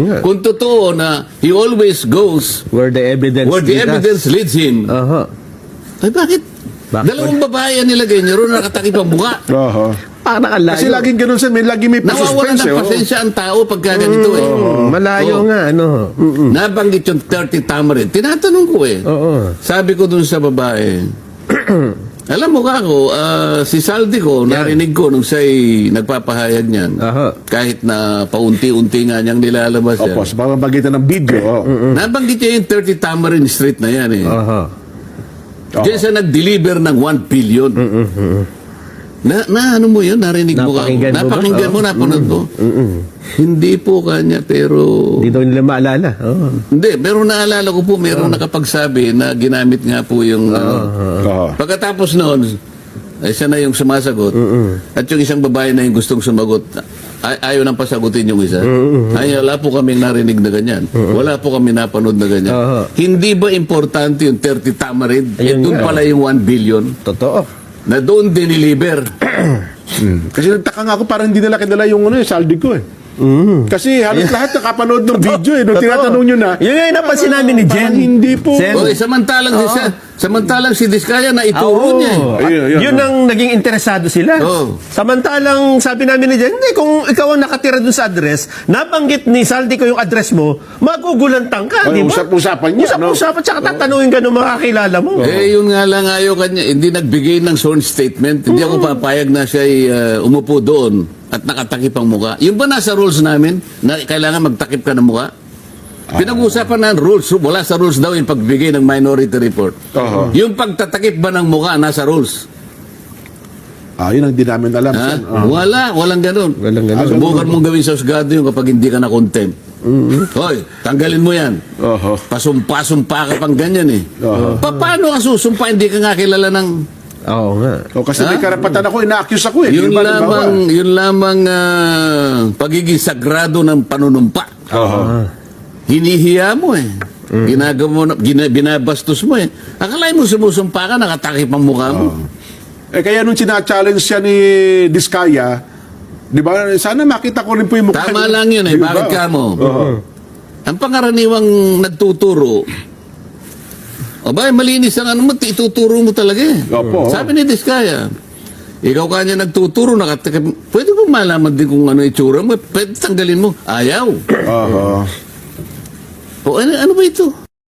Yeah. Kung totoo na he always goes Where the evidence leads him, Aha. ay bakit? Dalawang babae ang nilagay niyo ron nakatakip ang mukha. Parang nakalayo. Kasi laging ganun sir, lagi may Nawawalan suspense. ng pasensya ang tao pagka ganito eh. Malayo nga, ano. Nabanggit yung 30 tamarin. Tinatanong ko eh. Oo. Sabi ko dun sa babae, alam mo ka ako, si Saldi ko, narinig ko nung siya'y nagpapahayag niyan. Aha. Kahit na paunti-unti nga niyang nilalabas yan. Opo, sa pamamagitan ng video. Nabanggit niya yung 30 Tamarin Street na yan eh. Aha. Diyan siya nag-deliver ng 1 billion. Na ano mo yun? Narinig mo ka ako? Napakinggan mo ba? Napakinggan mo, napanood mo? Hindi po kanya, pero... Hindi daw nila maalala. Oo. Hindi, pero naalala ko po, mayroong nakapagsabi na ginamit nga po yung... Pagkatapos noon, ay siya na yung sumasagot. At yung isang babae na yung gustong sumagot, ayaw nang pasagutin yung isa. Ay, wala po kaming narinig na ganyan. Wala po kami napanood na ganyan. Hindi ba importante yung 30 Tamarin? Ayun Doon nga. pala yung 1 billion Totoo. na doon diniliver. Kasi nagtaka nga ako, parang hindi nila kilala yung saldi ko eh. Kasi halos lahat nakapanood ng video eh. Nung tinatanong nyo na, Yun nga yung napansin namin ni Jen. parang hindi po. Sen. Okay, samantalang si Diskaya na ituro niya. Ayun. Yun ang naging interesado sila. Oo. Samantalang sabi namin ni Jen, hindi, kung ikaw ang nakatira dun sa address, nabanggit ni Saldi ko yung address mo, magugulantang ka, Ay, di ba? usap-usapan niya, no? Usap-usapan, tsaka tatanungin ka ng mga kakilala mo. Yun nga lang ayaw kanya. Hindi nagbigay ng sworn statement. Hindi ako papayag na siya'y umupo doon at nakatakip ang mukha. Yung ba nasa rules namin na kailangan magtakip ka ng mukha? Pinag-uusapan na rules. Wala sa rules daw yung pagbigay ng minority report. Yung pagtatakip ba ng mukha nasa rules? Yun ang di namin alam. Ha? Sen. Walang ganun. Walang ganun. Subukan mong gawin sa husgado yun kapag hindi ka na contempt. Hoy, tanggalin mo yan. Pasumpa-sumpa ka pang ganyan eh. Paano ka susumpa? Hindi ka nga kilala ng... Oo nga. Kasi may karapatan ako, ina-accuse ako eh. Yun Di ba, halimbawa? lamang pagiging sagrado ng panunumpa. Hinihiya mo eh. Ginagawa mo, binabastos mo eh. Akalain mo sumusumpa ka, nakatakip ang mukha mo. Kaya nung sina-challenge siya ni Diskaya, di ba, sana makita ko rin po yung mukha. Tama lang yun eh. Di ba? Bakit ka mo? Ang pangaraniwang nagtuturo, malinis ang ano mo, ituturo mo talaga eh. Opo. Sabi ni Diskaya, ikaw kanya nagtuturo, nakatakip, pwede mo malaman din kung ano itsura mo, pwede tanggalin mo. Ayaw. Oo. O ano ba ito?